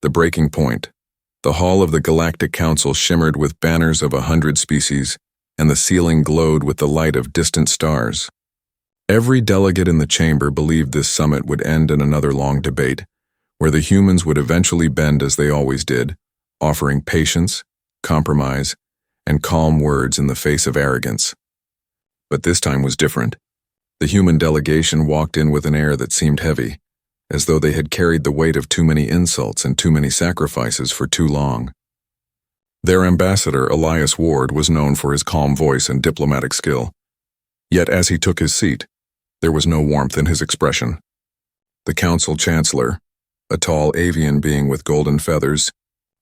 The breaking point. The hall of the Galactic Council shimmered with banners of 100 species, and the ceiling glowed with the light of distant stars. Every delegate in the chamber believed this summit would end in another long debate, where the humans would eventually bend as they always did, offering patience, compromise, and calm words in the face of arrogance. But this time was different. The human delegation walked in with an air that seemed heavy, as though they had carried the weight of too many insults and too many sacrifices for too long. Their ambassador, Elias Ward, was known for his calm voice and diplomatic skill. Yet as he took his seat, there was no warmth in his expression. The council chancellor, a tall avian being with golden feathers,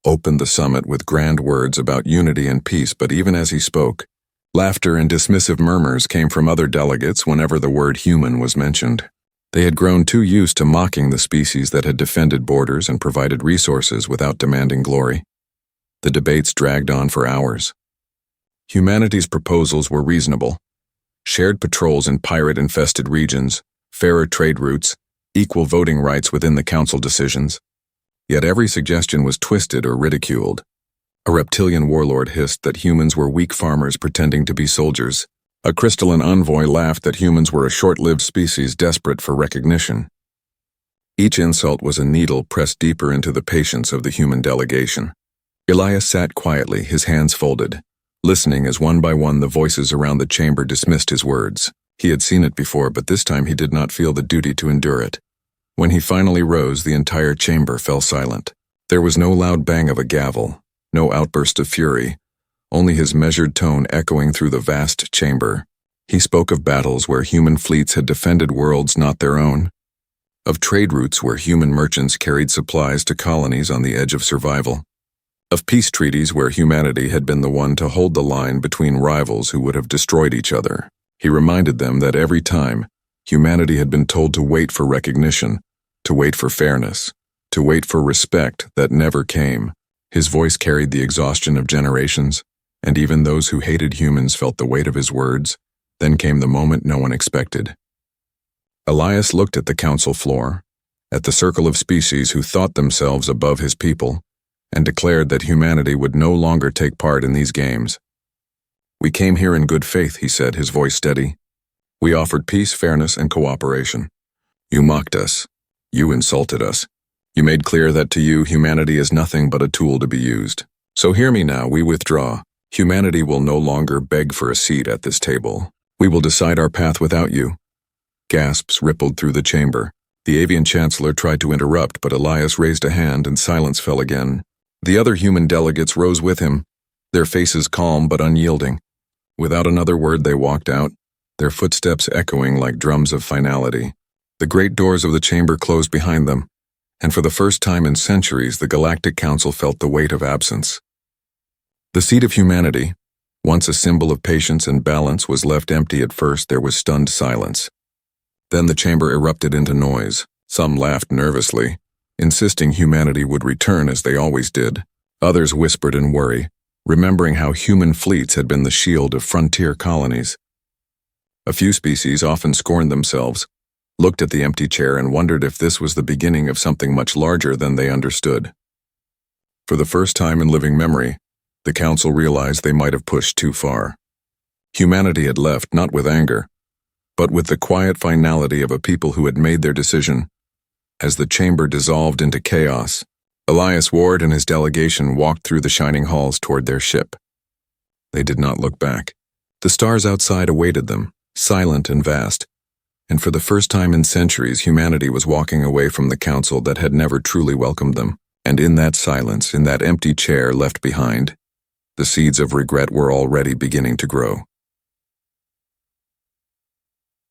opened the summit with grand words about unity and peace, but even as he spoke, laughter and dismissive murmurs came from other delegates whenever the word human was mentioned. They had grown too used to mocking the species that had defended borders and provided resources without demanding glory. The debates dragged on for hours. Humanity's proposals were reasonable. Shared patrols in pirate-infested regions, fairer trade routes, equal voting rights within the council decisions. Yet every suggestion was twisted or ridiculed. A reptilian warlord hissed that humans were weak farmers pretending to be soldiers. A crystalline envoy laughed that humans were a short-lived species desperate for recognition. Each insult was a needle pressed deeper into the patience of the human delegation. Elias sat quietly, his hands folded, listening as one by one the voices around the chamber dismissed his words. He had seen it before, but this time he did not feel the duty to endure it. When he finally rose, the entire chamber fell silent. There was no loud bang of a gavel, no outburst of fury, only his measured tone echoing through the vast chamber. He spoke of battles where human fleets had defended worlds not their own, of trade routes where human merchants carried supplies to colonies on the edge of survival, of peace treaties where humanity had been the one to hold the line between rivals who would have destroyed each other. He reminded them that every time, humanity had been told to wait for recognition, to wait for fairness, to wait for respect that never came. His voice carried the exhaustion of generations, and even those who hated humans felt the weight of his words. Then came the moment no one expected. Elias looked at the council floor, at the circle of species who thought themselves above his people, and declared that humanity would no longer take part in these games. "We came here in good faith," he said, his voice steady. "We offered peace, fairness, and cooperation. You mocked us. You insulted us. You made clear that to you, humanity is nothing but a tool to be used. So hear me now, we withdraw. Humanity will no longer beg for a seat at this table. We will decide our path without you." Gasps rippled through the chamber. The avian chancellor tried to interrupt, but Elias raised a hand and silence fell again. The other human delegates rose with him, their faces calm but unyielding. Without another word they walked out, their footsteps echoing like drums of finality. The great doors of the chamber closed behind them, and for the first time in centuries the Galactic Council felt the weight of absence. The seat of humanity, once a symbol of patience and balance, was left empty. At first there was stunned silence. Then the chamber erupted into noise. Some laughed nervously, insisting humanity would return as they always did. Others whispered in worry, remembering how human fleets had been the shield of frontier colonies. A few species often scorned themselves, looked at the empty chair and wondered if this was the beginning of something much larger than they understood. For the first time in living memory, the council realized they might have pushed too far. Humanity had left not with anger, but with the quiet finality of a people who had made their decision. As the chamber dissolved into chaos, Elias Ward and his delegation walked through the shining halls toward their ship. They did not look back. The stars outside awaited them, silent and vast, and for the first time in centuries humanity was walking away from the council that had never truly welcomed them. And in that silence, in that empty chair left behind, the seeds of regret were already beginning to grow.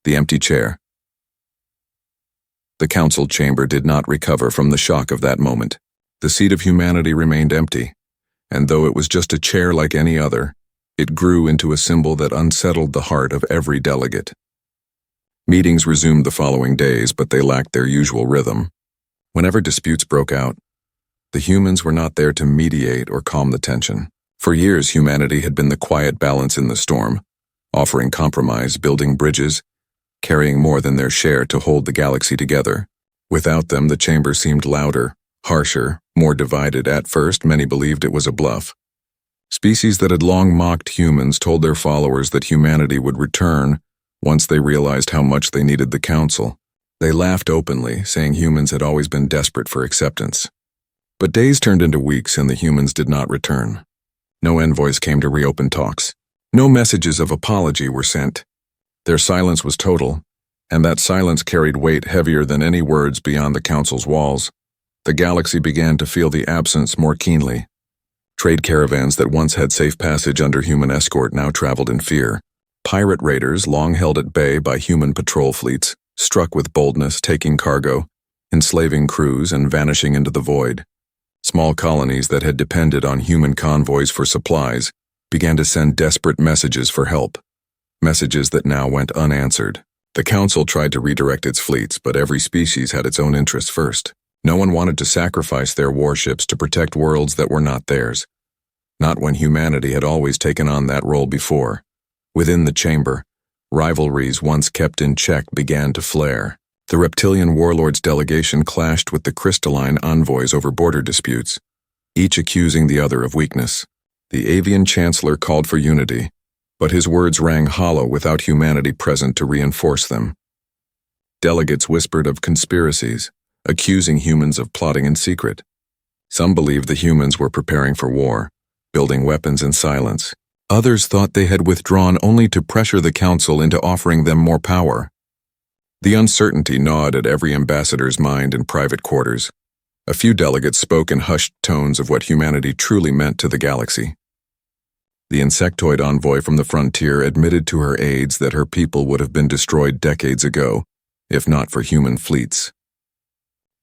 The empty chair. The council chamber did not recover from the shock of that moment. The seat of humanity remained empty, and though it was just a chair like any other, it grew into a symbol that unsettled the heart of every delegate. Meetings resumed the following days, but they lacked their usual rhythm. Whenever disputes broke out, the humans were not there to mediate or calm the tension. For years, humanity had been the quiet balance in the storm, offering compromise, building bridges, carrying more than their share to hold the galaxy together. Without them, the chamber seemed louder, Harsher, more divided. At first, many believed it was a bluff. Species that had long mocked humans told their followers that humanity would return once they realized how much they needed the council. They laughed openly, saying humans had always been desperate for acceptance. But days turned into weeks and the humans did not return. No envoys came to reopen talks. No messages of apology were sent. Their silence was total, and that silence carried weight heavier than any words beyond the council's walls. The galaxy began to feel the absence more keenly. Trade caravans that once had safe passage under human escort now traveled in fear. Pirate raiders, long held at bay by human patrol fleets, struck with boldness, taking cargo, enslaving crews, and vanishing into the void. Small colonies that had depended on human convoys for supplies began to send desperate messages for help, messages that now went unanswered. The Council tried to redirect its fleets, but every species had its own interests first. No one wanted to sacrifice their warships to protect worlds that were not theirs. Not when humanity had always taken on that role before. Within the chamber, rivalries once kept in check began to flare. The reptilian warlords' delegation clashed with the crystalline envoys over border disputes, each accusing the other of weakness. The avian chancellor called for unity, but his words rang hollow without humanity present to reinforce them. Delegates whispered of conspiracies, accusing humans of plotting in secret. Some believed the humans were preparing for war, building weapons in silence. Others thought they had withdrawn only to pressure the council into offering them more power. The uncertainty gnawed at every ambassador's mind in private quarters. A few delegates spoke in hushed tones of what humanity truly meant to the galaxy. The insectoid envoy from the frontier admitted to her aides that her people would have been destroyed decades ago, if not for human fleets.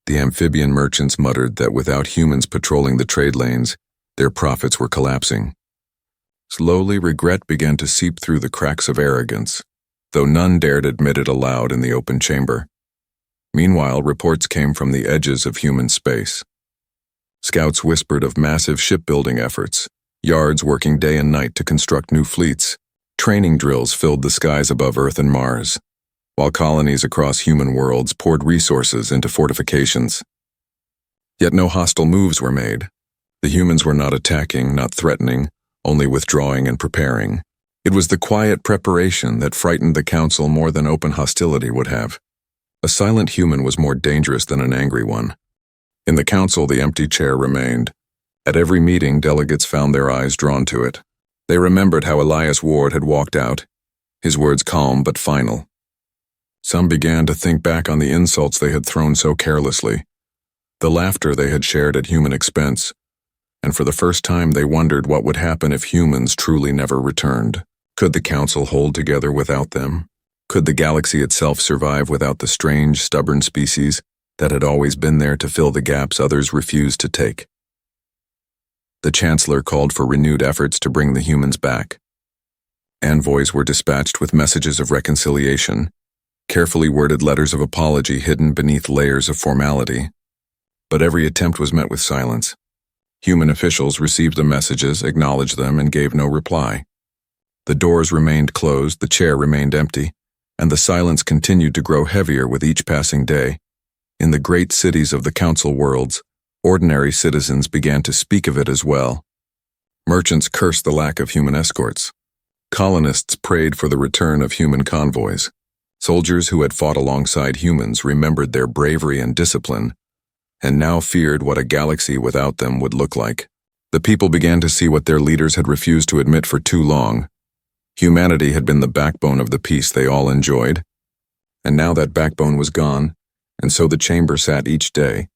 The amphibian merchants muttered that without humans patrolling the trade lanes, their profits were collapsing. Slowly, regret began to seep through the cracks of arrogance, though none dared admit it aloud in the open chamber. Meanwhile, reports came from the edges of human space. Scouts whispered of massive shipbuilding efforts, yards working day and night to construct new fleets. Training drills filled the skies above Earth and Mars, while colonies across human worlds poured resources into fortifications. Yet no hostile moves were made. The humans were not attacking, not threatening, only withdrawing and preparing. It was the quiet preparation that frightened the council more than open hostility would have. A silent human was more dangerous than an angry one. In the council, the empty chair remained. At every meeting, delegates found their eyes drawn to it. They remembered how Elias Ward had walked out, his words calm but final. Some began to think back on the insults they had thrown so carelessly, the laughter they had shared at human expense, and for the first time they wondered what would happen if humans truly never returned. Could the council hold together without them? Could the galaxy itself survive without the strange, stubborn species that had always been there to fill the gaps others refused to take? The Chancellor called for renewed efforts to bring the humans back. Envoys were dispatched with messages of reconciliation, carefully worded letters of apology hidden beneath layers of formality. But every attempt was met with silence. Human officials received the messages, acknowledged them, and gave no reply. The doors remained closed, the chair remained empty, and the silence continued to grow heavier with each passing day. In the great cities of the Council worlds, ordinary citizens began to speak of it as well. Merchants cursed the lack of human escorts. Colonists prayed for the return of human convoys. Soldiers who had fought alongside humans remembered their bravery and discipline, and now feared what a galaxy without them would look like. The people began to see what their leaders had refused to admit for too long. Humanity had been the backbone of the peace they all enjoyed, and now that backbone was gone, and so the chamber sat each day,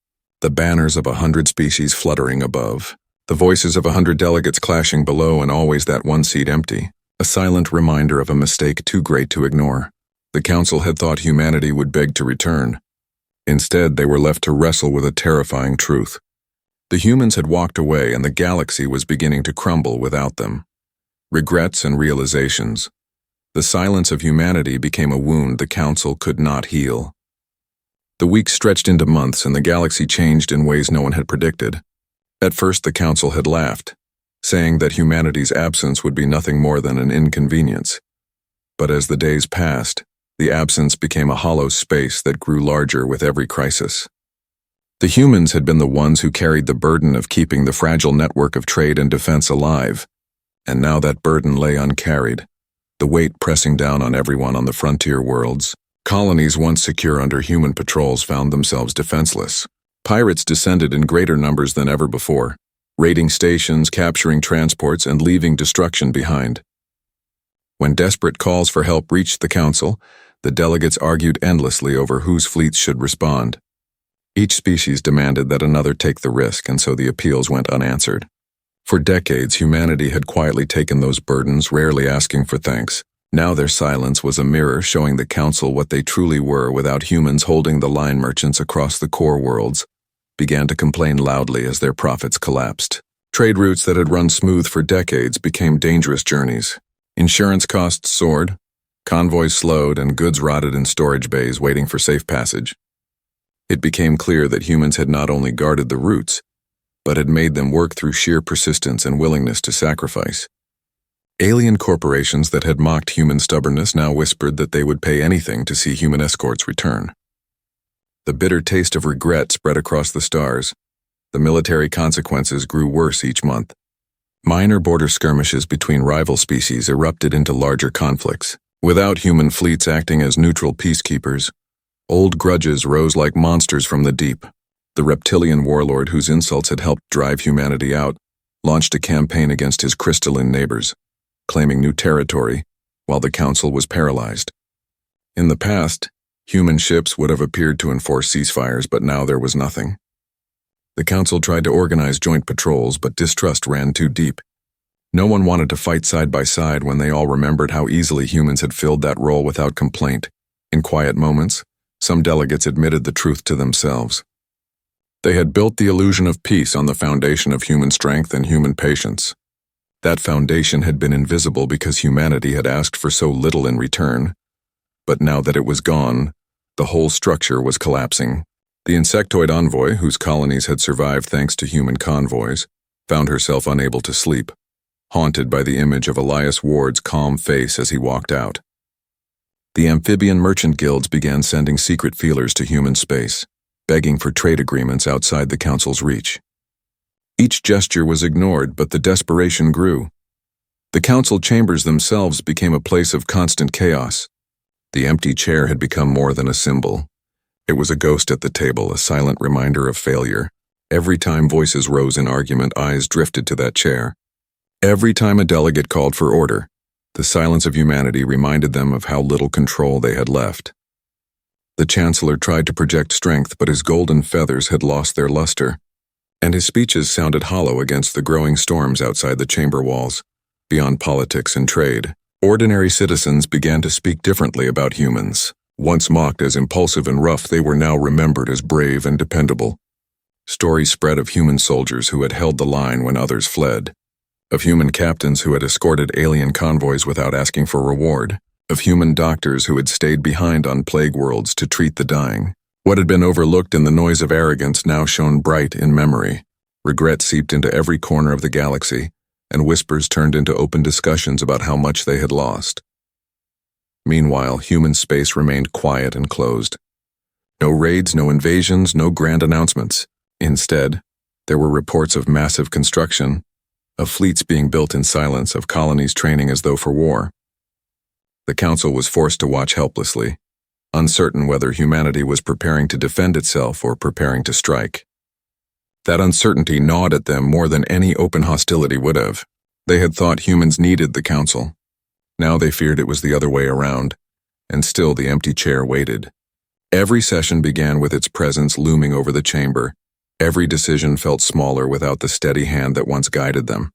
the banners of 100 species fluttering above, the voices of 100 delegates clashing below, and always that one seat empty, a silent reminder of a mistake too great to ignore. The council had thought humanity would beg to return. Instead, they were left to wrestle with a terrifying truth. The humans had walked away and the galaxy was beginning to crumble without them. Regrets and realizations. The silence of humanity became a wound the council could not heal. The weeks stretched into months and the galaxy changed in ways no one had predicted. At first, the council had laughed, saying that humanity's absence would be nothing more than an inconvenience. But as the days passed, the absence became a hollow space that grew larger with every crisis. The humans had been the ones who carried the burden of keeping the fragile network of trade and defense alive, and now that burden lay uncarried, the weight pressing down on everyone on the frontier worlds. Colonies once secure under human patrols found themselves defenseless. Pirates descended in greater numbers than ever before, raiding stations, capturing transports, and leaving destruction behind. When desperate calls for help reached the Council, the delegates argued endlessly over whose fleets should respond. Each species demanded that another take the risk, and so the appeals went unanswered. For decades, humanity had quietly taken those burdens, rarely asking for thanks. Now their silence was a mirror showing the Council what they truly were. Without humans holding the line, merchants across the core worlds began to complain loudly as their profits collapsed. Trade routes that had run smooth for decades became dangerous journeys. Insurance costs soared, convoys slowed, and goods rotted in storage bays waiting for safe passage. It became clear that humans had not only guarded the routes, but had made them work through sheer persistence and willingness to sacrifice. Alien corporations that had mocked human stubbornness now whispered that they would pay anything to see human escorts return. The bitter taste of regret spread across the stars. The military consequences grew worse each month. Minor border skirmishes between rival species erupted into larger conflicts. Without human fleets acting as neutral peacekeepers, old grudges rose like monsters from the deep. The reptilian warlord whose insults had helped drive humanity out launched a campaign against his crystalline neighbors, claiming new territory, while the Council was paralyzed. In the past, human ships would have appeared to enforce ceasefires, but now there was nothing. The Council tried to organize joint patrols, but distrust ran too deep. No one wanted to fight side by side when they all remembered how easily humans had filled that role without complaint. In quiet moments, some delegates admitted the truth to themselves. They had built the illusion of peace on the foundation of human strength and human patience. That foundation had been invisible because humanity had asked for so little in return. But now that it was gone, the whole structure was collapsing. The insectoid envoy, whose colonies had survived thanks to human convoys, found herself unable to sleep, haunted by the image of Elias Ward's calm face as he walked out. The amphibian merchant guilds began sending secret feelers to human space, begging for trade agreements outside the Council's reach. Each gesture was ignored, but the desperation grew. The Council chambers themselves became a place of constant chaos. The empty chair had become more than a symbol. It was a ghost at the table, a silent reminder of failure. Every time voices rose in argument, eyes drifted to that chair. Every time a delegate called for order, the silence of humanity reminded them of how little control they had left. The Chancellor tried to project strength, but his golden feathers had lost their luster, and his speeches sounded hollow against the growing storms outside the chamber walls. Beyond politics and trade, ordinary citizens began to speak differently about humans. Once mocked as impulsive and rough, they were now remembered as brave and dependable. Stories spread of human soldiers who had held the line when others fled, of human captains who had escorted alien convoys without asking for reward, of human doctors who had stayed behind on plague worlds to treat the dying. What had been overlooked in the noise of arrogance now shone bright in memory. Regret seeped into every corner of the galaxy, and whispers turned into open discussions about how much they had lost. Meanwhile, human space remained quiet and closed. No raids, no invasions, no grand announcements. Instead, there were reports of massive construction, of fleets being built in silence, of colonies training as though for war. The Council was forced to watch helplessly, uncertain whether humanity was preparing to defend itself or preparing to strike. That uncertainty gnawed at them more than any open hostility would have. They had thought humans needed the Council. Now they feared it was the other way around, and still the empty chair waited. Every session began with its presence looming over the chamber. Every decision felt smaller without the steady hand that once guided them.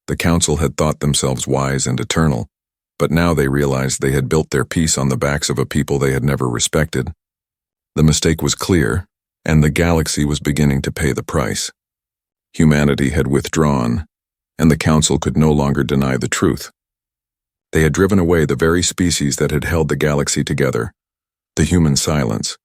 The Council had thought themselves wise and eternal, but now they realized they had built their peace on the backs of a people they had never respected. The mistake was clear, and the galaxy was beginning to pay the price. Humanity had withdrawn, and the Council could no longer deny the truth. They had driven away the very species that had held the galaxy together, the human silence.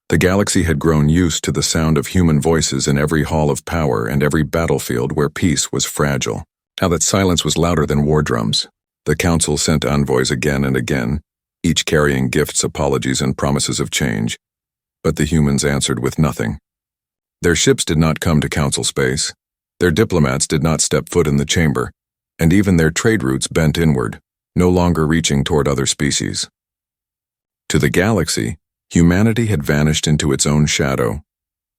The galaxy had grown used to the sound of human voices in every hall of power and every battlefield where peace was fragile. Now that silence was louder than war drums, the Council sent envoys again and again, each carrying gifts, apologies, and promises of change. But the humans answered with nothing. Their ships did not come to council space. Their diplomats did not step foot in the chamber, and even their trade routes bent inward, no longer reaching toward other species. To the galaxy, humanity had vanished into its own shadow.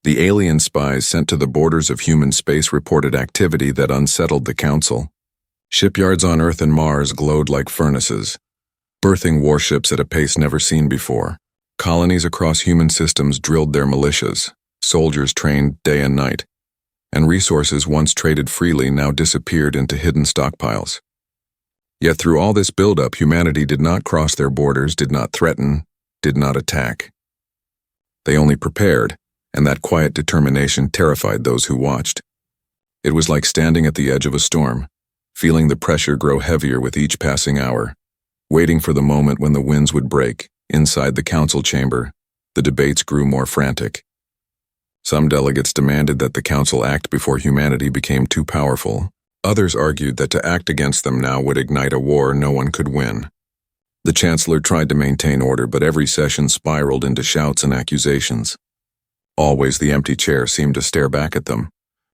The alien spies sent to the borders of human space reported activity that unsettled the council. Shipyards on Earth and Mars glowed like furnaces, birthing warships at a pace never seen before. Colonies across human systems drilled their militias, soldiers trained day and night, and resources once traded freely now disappeared into hidden stockpiles. Yet through all this buildup, humanity did not cross their borders, did not threaten, did not attack. They only prepared, and that quiet determination terrified those who watched. It was like standing at the edge of a storm, feeling the pressure grow heavier with each passing hour, waiting for the moment when the winds would break. Inside the council chamber, the debates grew more frantic. Some delegates demanded that the council act before humanity became too powerful. Others argued that to act against them now would ignite a war no one could win. The chancellor tried to maintain order, but every session spiraled into shouts and accusations. Always the empty chair seemed to stare back at them.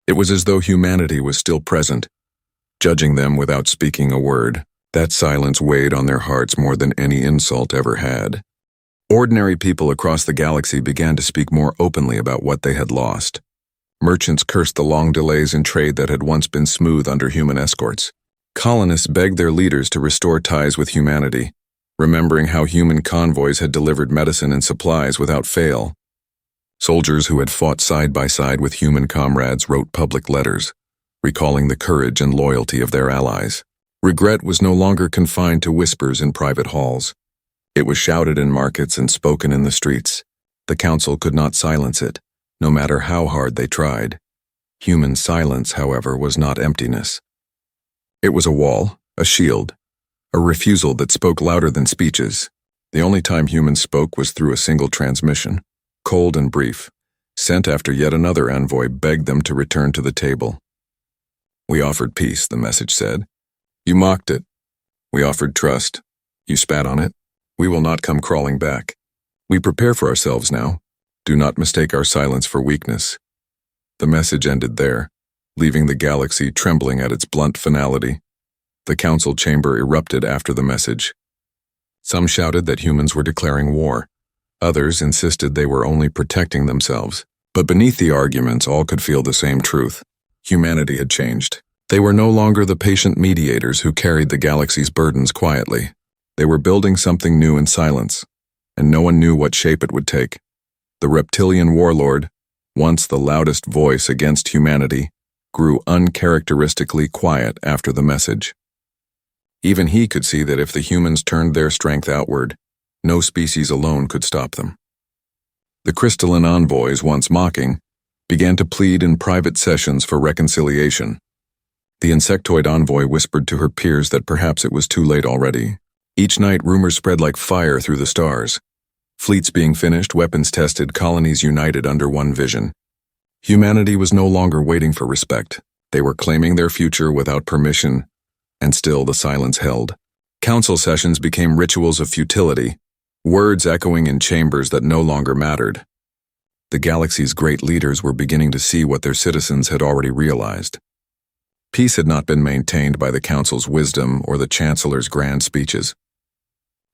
It was as though humanity was still present, judging them without speaking a word. That silence weighed on their hearts more than any insult ever had. Ordinary people across the galaxy began to speak more openly about what they had lost. Merchants cursed the long delays in trade that had once been smooth under human escorts. Colonists begged their leaders to restore ties with humanity, remembering how human convoys had delivered medicine and supplies without fail. Soldiers who had fought side by side with human comrades wrote public letters, recalling the courage and loyalty of their allies. Regret was no longer confined to whispers in private halls. It was shouted in markets and spoken in the streets. The council could not silence it, no matter how hard they tried. Human silence, however, was not emptiness. It was a wall, a shield, a refusal that spoke louder than speeches. The only time humans spoke was through a single transmission, cold and brief, sent after yet another envoy begged them to return to the table. "We offered peace," the message said. "You mocked it. We offered trust. You spat on it. We will not come crawling back. We prepare for ourselves now. Do not mistake our silence for weakness." The message ended there, leaving the galaxy trembling at its blunt finality. The council chamber erupted after the message. Some shouted that humans were declaring war. Others insisted they were only protecting themselves. But beneath the arguments, all could feel the same truth. Humanity had changed. They were no longer the patient mediators who carried the galaxy's burdens quietly. They were building something new in silence, and no one knew what shape it would take. The reptilian warlord, once the loudest voice against humanity, grew uncharacteristically quiet after the message. Even he could see that if the humans turned their strength outward, no species alone could stop them. The crystalline envoys, once mocking, began to plead in private sessions for reconciliation. The insectoid envoy whispered to her peers that perhaps it was too late already. Each night, rumors spread like fire through the stars. Fleets being finished, weapons tested, colonies united under one vision. Humanity was no longer waiting for respect. They were claiming their future without permission, and still the silence held. Council sessions became rituals of futility, words echoing in chambers that no longer mattered. The galaxy's great leaders were beginning to see what their citizens had already realized. Peace had not been maintained by the council's wisdom or the chancellor's grand speeches.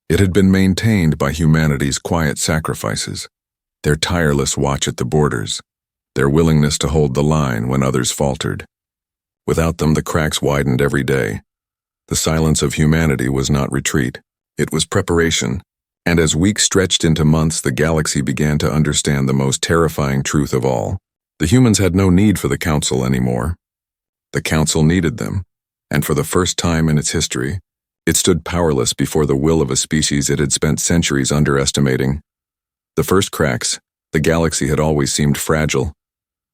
It had been maintained by humanity's quiet sacrifices, their tireless watch at the borders, their willingness to hold the line when others faltered. Without them, the cracks widened every day. The silence of humanity was not retreat. It was preparation, and as weeks stretched into months, the galaxy began to understand the most terrifying truth of all. The humans had no need for the council anymore. The council needed them, and for the first time in its history, it stood powerless before the will of a species it had spent centuries underestimating. The first cracks, the galaxy had always seemed fragile,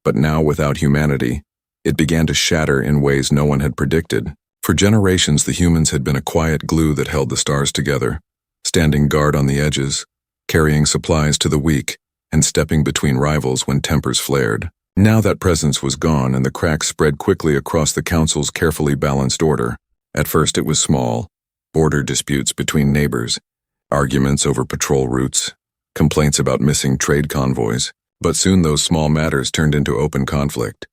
but now without humanity, it began to shatter in ways no one had predicted. For generations, the humans had been a quiet glue that held the stars together, standing guard on the edges, carrying supplies to the weak, and stepping between rivals when tempers flared. Now that presence was gone, and the cracks spread quickly across the council's carefully balanced order. At first it was small, border disputes between neighbors, arguments over patrol routes, complaints about missing trade convoys. But soon those small matters turned into open conflict.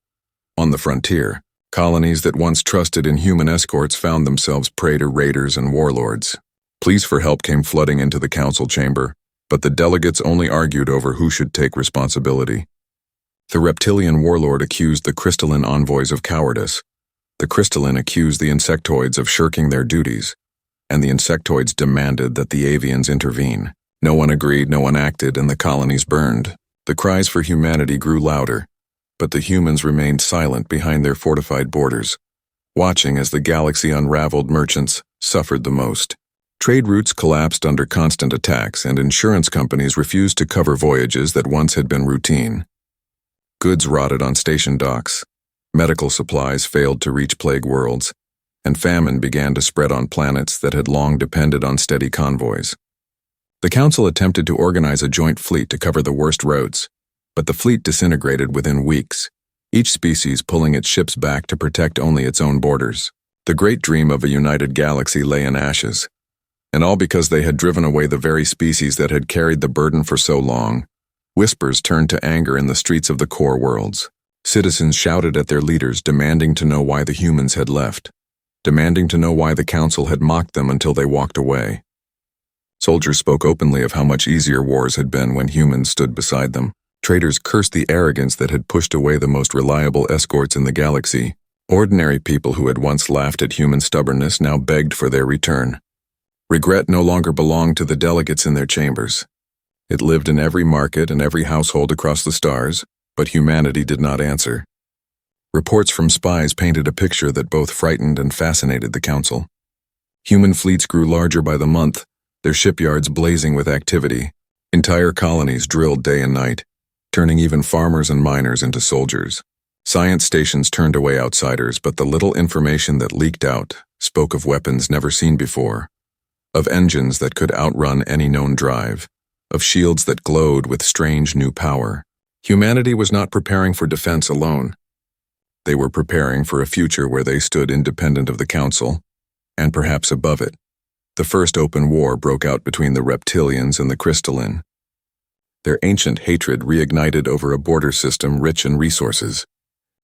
On the frontier, colonies that once trusted in human escorts found themselves prey to raiders and warlords. Pleas for help came flooding into the council chamber, but the delegates only argued over who should take responsibility. The reptilian warlord accused the crystalline envoys of cowardice. The crystalline accused the insectoids of shirking their duties, and the insectoids demanded that the avians intervene. No one agreed, no one acted, and the colonies burned. The cries for humanity grew louder, but the humans remained silent behind their fortified borders, watching as the galaxy unraveled. Merchants suffered the most. Trade routes collapsed under constant attacks, and insurance companies refused to cover voyages that once had been routine. Goods rotted on station docks, medical supplies failed to reach plague worlds, and famine began to spread on planets that had long depended on steady convoys. The Council attempted to organize a joint fleet to cover the worst roads, but the fleet disintegrated within weeks, each species pulling its ships back to protect only its own borders. The great dream of a united galaxy lay in ashes, and all because they had driven away the very species that had carried the burden for so long. Whispers turned to anger in the streets of the core worlds. Citizens shouted at their leaders, demanding to know why the humans had left, demanding to know why the Council had mocked them until they walked away. Soldiers spoke openly of how much easier wars had been when humans stood beside them. Traitors cursed the arrogance that had pushed away the most reliable escorts in the galaxy. Ordinary people who had once laughed at human stubbornness now begged for their return. Regret no longer belonged to the delegates in their chambers. It lived in every market and every household across the stars, but humanity did not answer. Reports from spies painted a picture that both frightened and fascinated the Council. Human fleets grew larger by the month, their shipyards blazing with activity. Entire colonies drilled day and night, turning even farmers and miners into soldiers. Science stations turned away outsiders, but the little information that leaked out spoke of weapons never seen before, of engines that could outrun any known drive, of shields that glowed with strange new power. Humanity was not preparing for defense alone. They were preparing for a future where they stood independent of the Council, and perhaps above it. The first open war broke out between the reptilians and the crystalline. Their ancient hatred reignited over a border system rich in resources.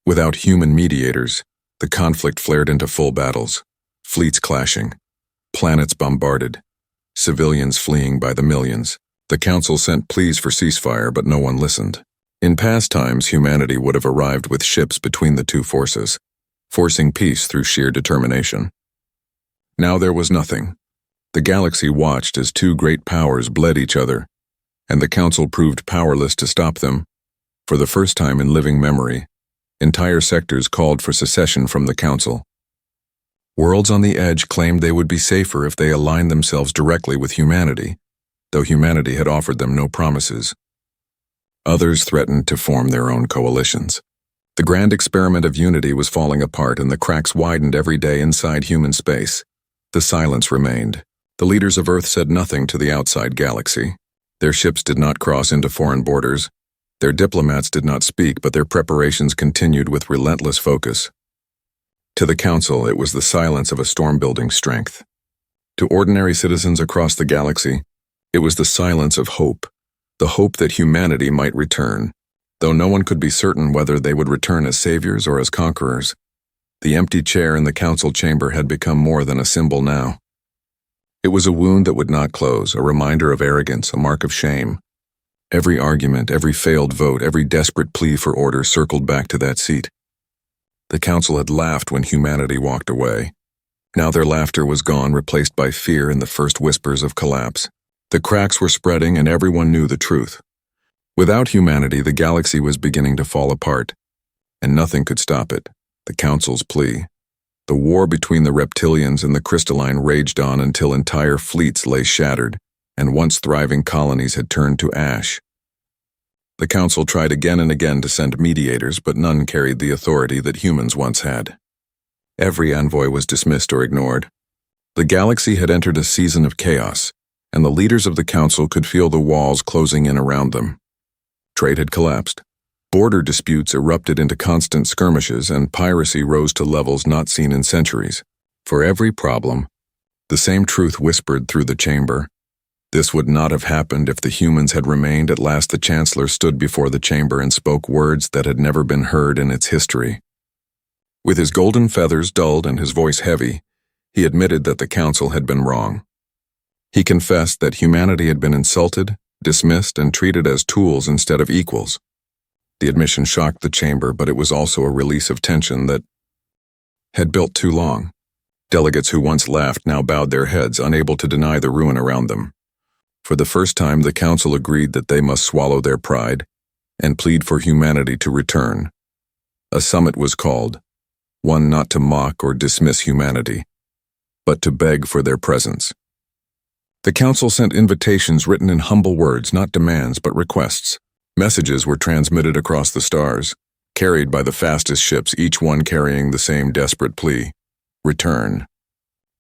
Without human mediators, the conflict flared into full battles, fleets clashing, planets bombarded, civilians fleeing by the millions. The Council sent pleas for ceasefire, but no one listened. In past times, humanity would have arrived with ships between the two forces, forcing peace through sheer determination. Now there was nothing. The galaxy watched as two great powers bled each other, and the Council proved powerless to stop them. For the first time in living memory, entire sectors called for secession from the Council. Worlds on the edge claimed they would be safer if they aligned themselves directly with humanity, though humanity had offered them no promises. Others threatened to form their own coalitions. The grand experiment of unity was falling apart, and the cracks widened every day inside human space. The silence remained. The leaders of Earth said nothing to the outside galaxy. Their ships did not cross into foreign borders. Their diplomats did not speak, but their preparations continued with relentless focus. To the Council, it was the silence of a storm-building strength. To ordinary citizens across the galaxy, it was the silence of hope, the hope that humanity might return. Though no one could be certain whether they would return as saviors or as conquerors, the empty chair in the Council chamber had become more than a symbol now. It was a wound that would not close, a reminder of arrogance, a mark of shame. Every argument, every failed vote, every desperate plea for order circled back to that seat. The Council had laughed when humanity walked away. Now their laughter was gone, replaced by fear and the first whispers of collapse. The cracks were spreading, and everyone knew the truth. Without humanity, the galaxy was beginning to fall apart, and nothing could stop it. The Council's plea. The war between the reptilians and the crystalline raged on until entire fleets lay shattered, and once thriving colonies had turned to ash. The Council tried again and again to send mediators, but none carried the authority that humans once had. Every envoy was dismissed or ignored. The galaxy had entered a season of chaos, and the leaders of the Council could feel the walls closing in around them. Trade had collapsed. Border disputes erupted into constant skirmishes, and piracy rose to levels not seen in centuries. For every problem, the same truth whispered through the chamber. This would not have happened if the humans had remained. At last the Chancellor stood before the chamber and spoke words that had never been heard in its history. With his golden feathers dulled and his voice heavy, he admitted that the council had been wrong. He confessed that humanity had been insulted, dismissed, and treated as tools instead of equals. The admission shocked the chamber, but it was also a release of tension that had built too long. Delegates who once laughed now bowed their heads, unable to deny the ruin around them. For the first time, the council agreed that they must swallow their pride and plead for humanity to return. A summit was called, one not to mock or dismiss humanity, but to beg for their presence. The council sent invitations written in humble words, not demands but requests. Messages were transmitted across the stars, carried by the fastest ships, each one carrying the same desperate plea: return.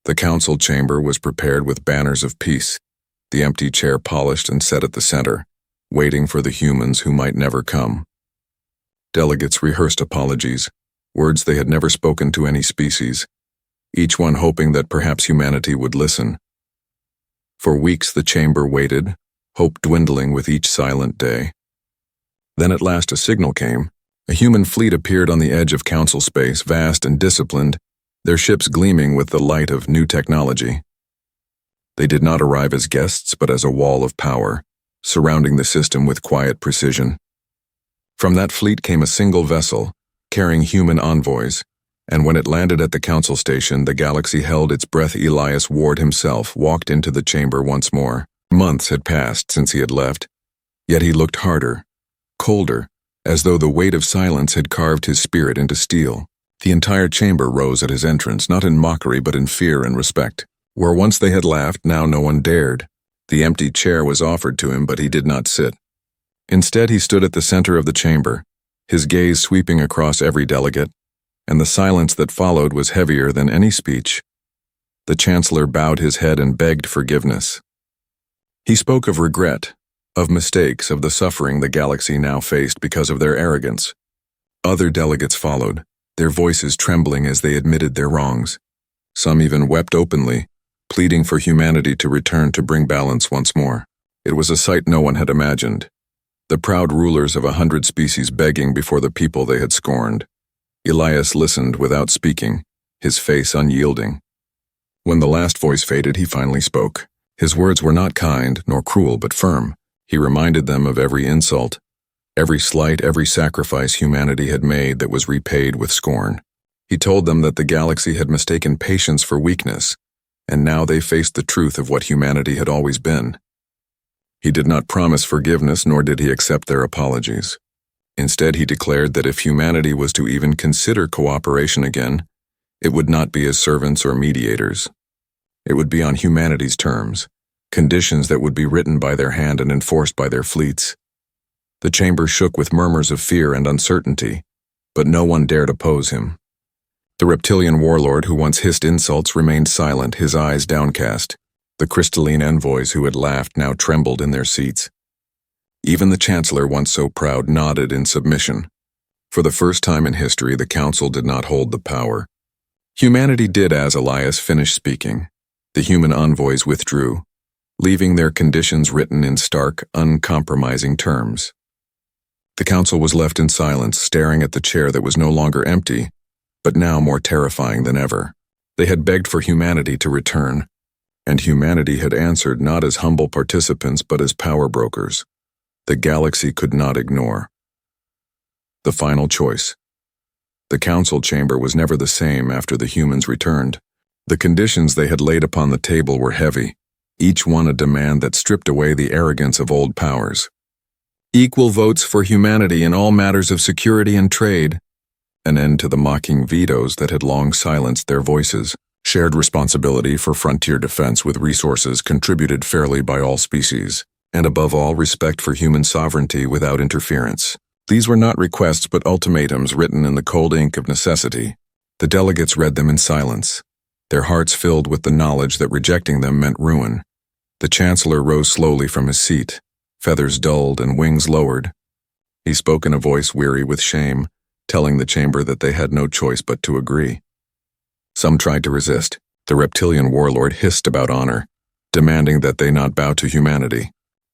The council chamber was prepared with banners of peace, the empty chair polished and set at the center, waiting for the humans who might never come. Delegates rehearsed apologies, words they had never spoken to any species, each one hoping that perhaps humanity would listen. For weeks the chamber waited, hope dwindling with each silent day. Then at last a signal came. A human fleet appeared on the edge of council space, vast and disciplined, their ships gleaming with the light of new technology. They did not arrive as guests, but as a wall of power, surrounding the system with quiet precision. From that fleet came a single vessel, carrying human envoys, and when it landed at the council station, the galaxy held its breath. Elias Ward himself walked into the chamber once more. Months had passed since he had left, yet he looked harder, colder, as though the weight of silence had carved his spirit into steel. The entire chamber rose at his entrance, not in mockery but in fear and respect. Where once they had laughed, now no one dared. The empty chair was offered to him, but he did not sit. Instead, he stood at the center of the chamber, his gaze sweeping across every delegate, and the silence that followed was heavier than any speech. The Chancellor bowed his head and begged forgiveness. He spoke of regret, of mistakes, of the suffering the galaxy now faced because of their arrogance. Other delegates followed, their voices trembling as they admitted their wrongs. Some even wept openly, pleading for humanity to return to bring balance once more. It was a sight no one had imagined. The proud rulers of 100 species begging before the people they had scorned. Elias listened without speaking, his face unyielding. When the last voice faded, he finally spoke. His words were not kind nor cruel but firm. He reminded them of every insult, every slight, every sacrifice humanity had made that was repaid with scorn. He told them that the galaxy had mistaken patience for weakness, and now they faced the truth of what humanity had always been. He did not promise forgiveness, nor did he accept their apologies. Instead, he declared that if humanity was to even consider cooperation again, it would not be as servants or mediators. It would be on humanity's terms, conditions that would be written by their hand and enforced by their fleets. The chamber shook with murmurs of fear and uncertainty, but no one dared oppose him. The reptilian warlord who once hissed insults remained silent, his eyes downcast. The crystalline envoys who had laughed now trembled in their seats. Even the Chancellor, once so proud, nodded in submission. For the first time in history, the Council did not hold the power. Humanity did as Elias finished speaking. The human envoys withdrew, leaving their conditions written in stark, uncompromising terms. The Council was left in silence, staring at the chair that was no longer empty, but now more terrifying than ever. They had begged for humanity to return, and humanity had answered not as humble participants but as power brokers. The galaxy could not ignore. The final choice. The council chamber was never the same after the humans returned. The conditions they had laid upon the table were heavy, each one a demand that stripped away the arrogance of old powers. Equal votes for humanity in all matters of security and trade. An end to the mocking vetoes that had long silenced their voices. Shared responsibility for frontier defense with resources contributed fairly by all species, and above all, respect for human sovereignty without interference. These were not requests but ultimatums written in the cold ink of necessity. The delegates read them in silence, their hearts filled with the knowledge that rejecting them meant ruin. The Chancellor rose slowly from his seat, feathers dulled and wings lowered. He spoke in a voice weary with shame, telling the chamber that they had no choice but to agree. Some tried to resist. The reptilian warlord hissed about honor, demanding that they not bow to humanity.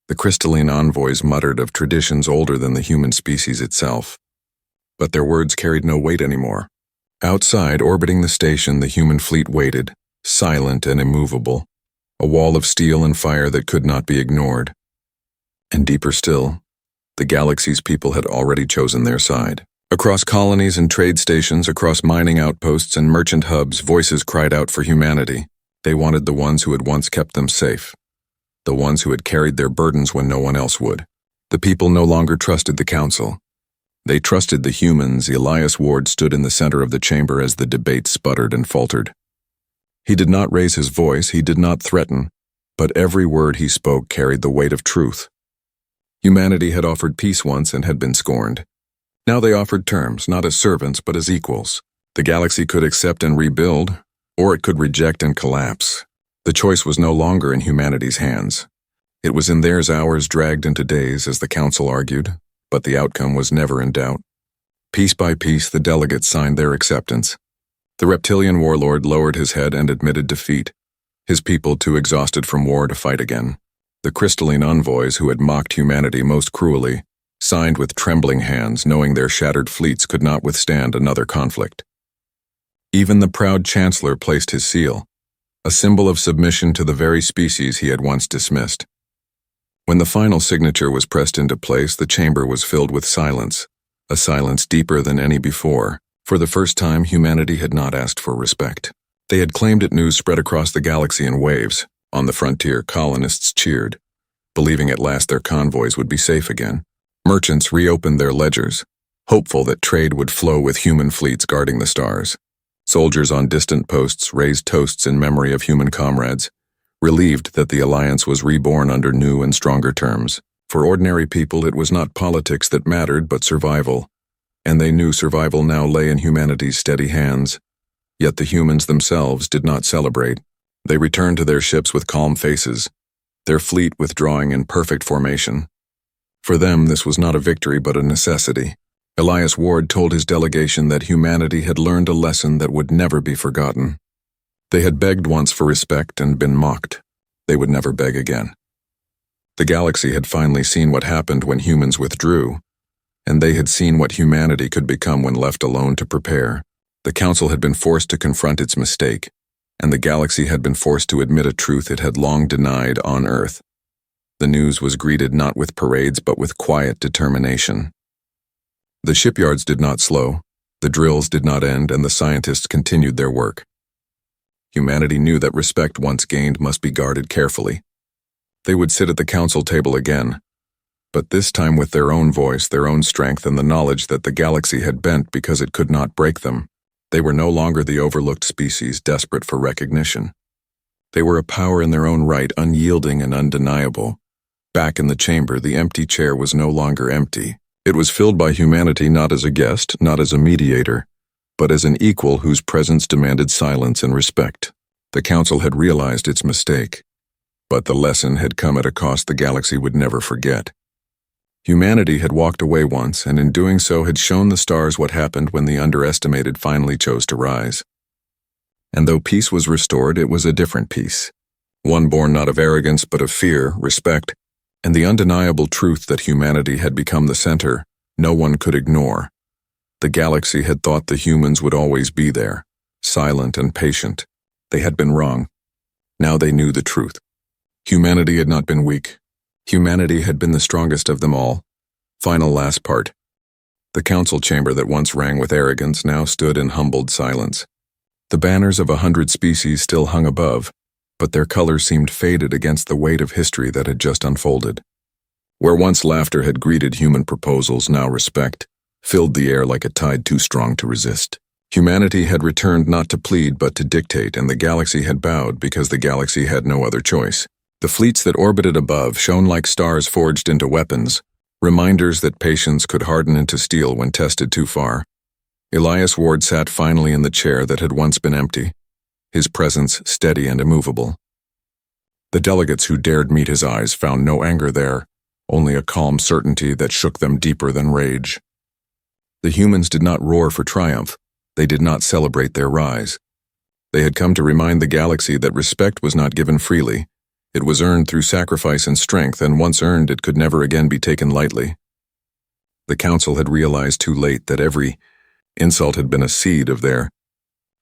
The crystalline envoys muttered of traditions older than the human species itself. But their words carried no weight anymore. Outside, orbiting the station, the human fleet waited, silent and immovable, a wall of steel and fire that could not be ignored. And deeper still, the galaxy's people had already chosen their side. Across colonies and trade stations, across mining outposts and merchant hubs, voices cried out for humanity. They wanted the ones who had once kept them safe, the ones who had carried their burdens when no one else would. The people no longer trusted the council. They trusted the humans. Elias Ward stood in the center of the chamber as the debate sputtered and faltered. He did not raise his voice, he did not threaten, but every word he spoke carried the weight of truth. Humanity had offered peace once and had been scorned. Now they offered terms, not as servants but as equals. The galaxy could accept and rebuild, or it could reject and collapse. The choice was no longer in humanity's hands. It was in theirs, hours dragged into days, as the council argued, but the outcome was never in doubt. Piece by piece, the delegates signed their acceptance. The reptilian warlord lowered his head and admitted defeat, his people too exhausted from war to fight again. The crystalline envoys, who had mocked humanity most cruelly, signed with trembling hands, knowing their shattered fleets could not withstand another conflict. Even the proud chancellor placed his seal, a symbol of submission to the very species he had once dismissed. When the final signature was pressed into place, the chamber was filled with silence, a silence deeper than any before. For the first time, humanity had not asked for respect. They had claimed it. News spread across the galaxy in waves. On the frontier, colonists cheered, believing at last their convoys would be safe again. Merchants reopened their ledgers, hopeful that trade would flow with human fleets guarding the stars. Soldiers on distant posts raised toasts in memory of human comrades, relieved that the alliance was reborn under new and stronger terms. For ordinary people, it was not politics that mattered, but survival. And they knew survival now lay in humanity's steady hands. Yet the humans themselves did not celebrate. They returned to their ships with calm faces, their fleet withdrawing in perfect formation. For them, this was not a victory but a necessity. Elias Ward told his delegation that humanity had learned a lesson that would never be forgotten. They had begged once for respect and been mocked. They would never beg again. The galaxy had finally seen what happened when humans withdrew, and they had seen what humanity could become when left alone to prepare. The council had been forced to confront its mistake, and the galaxy had been forced to admit a truth it had long denied on Earth. The news was greeted not with parades but with quiet determination. The shipyards did not slow, the drills did not end, and the scientists continued their work. Humanity knew that respect once gained must be guarded carefully. They would sit at the council table again, but this time with their own voice, their own strength, and the knowledge that the galaxy had bent because it could not break them. They were no longer the overlooked species desperate for recognition. They were a power in their own right, unyielding and undeniable. Back in the chamber, the empty chair was no longer empty. It was filled by humanity, not as a guest, not as a mediator, but as an equal whose presence demanded silence and respect. The council had realized its mistake, but the lesson had come at a cost the galaxy would never forget. Humanity had walked away once, and in doing so had shown the stars what happened when the underestimated finally chose to rise. And though peace was restored, it was a different peace, one born not of arrogance but of fear, respect, and the undeniable truth that humanity had become the center no one could ignore. The galaxy had thought the humans would always be there, silent and patient. They had been wrong. Now they knew the truth. Humanity had not been weak. Humanity had been the strongest of them all. Final last part. The council chamber that once rang with arrogance now stood in humbled silence. The banners of 100 species still hung above, but their colors seemed faded against the weight of history that had just unfolded. Where once laughter had greeted human proposals, now respect filled the air like a tide too strong to resist. Humanity had returned not to plead but to dictate, and the galaxy had bowed because the galaxy had no other choice. The fleets that orbited above shone like stars forged into weapons, reminders that patience could harden into steel when tested too far. Elias Ward sat finally in the chair that had once been empty, his presence steady and immovable. The delegates who dared meet his eyes found no anger there, only a calm certainty that shook them deeper than rage. The humans did not roar for triumph. They did not celebrate their rise. They had come to remind the galaxy that respect was not given freely. It was earned through sacrifice and strength, and once earned, it could never again be taken lightly. The Council had realized too late that every insult had been a seed of their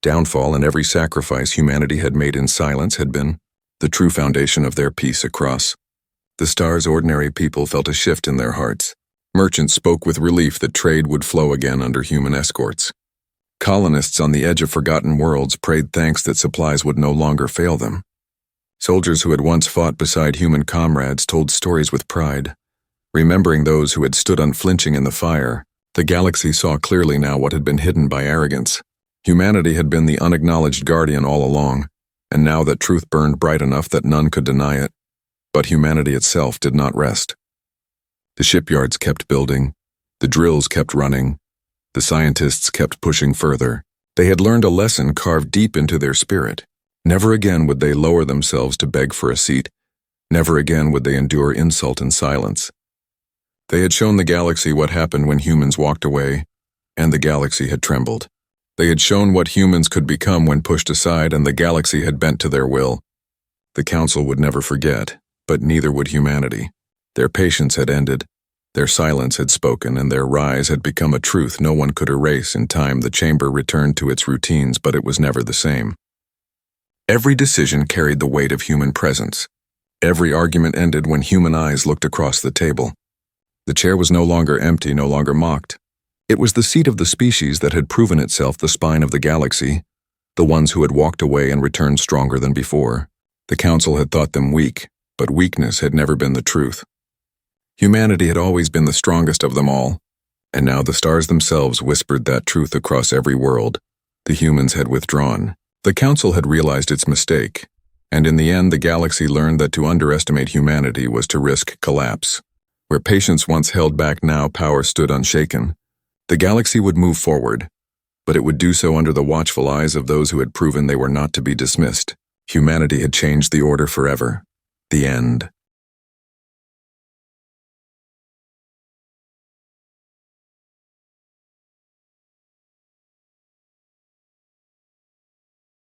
downfall, and every sacrifice humanity had made in silence had been the true foundation of their peace across the stars. Ordinary people felt a shift in their hearts. Merchants spoke with relief that trade would flow again under human escorts. Colonists on the edge of forgotten worlds prayed thanks that supplies would no longer fail them. Soldiers who had once fought beside human comrades told stories with pride. Remembering those who had stood unflinching in the fire, the galaxy saw clearly now what had been hidden by arrogance. Humanity had been the unacknowledged guardian all along, and now that truth burned bright enough that none could deny it. But humanity itself did not rest. The shipyards kept building, the drills kept running, the scientists kept pushing further. They had learned a lesson carved deep into their spirit. Never again would they lower themselves to beg for a seat. Never again would they endure insult in silence. They had shown the galaxy what happened when humans walked away, and the galaxy had trembled. They had shown what humans could become when pushed aside, and the galaxy had bent to their will. The Council would never forget, but neither would humanity. Their patience had ended, their silence had spoken, and their rise had become a truth no one could erase. In time, the chamber returned to its routines, but it was never the same. Every decision carried the weight of human presence. Every argument ended when human eyes looked across the table. The chair was no longer empty, no longer mocked. It was the seat of the species that had proven itself the spine of the galaxy, the ones who had walked away and returned stronger than before. The Council had thought them weak, but weakness had never been the truth. Humanity had always been the strongest of them all, and now the stars themselves whispered that truth across every world. The humans had withdrawn. The Council had realized its mistake, and in the end the galaxy learned that to underestimate humanity was to risk collapse. Where patience once held back, now power stood unshaken. The galaxy would move forward, but it would do so under the watchful eyes of those who had proven they were not to be dismissed. Humanity had changed the order forever. The end.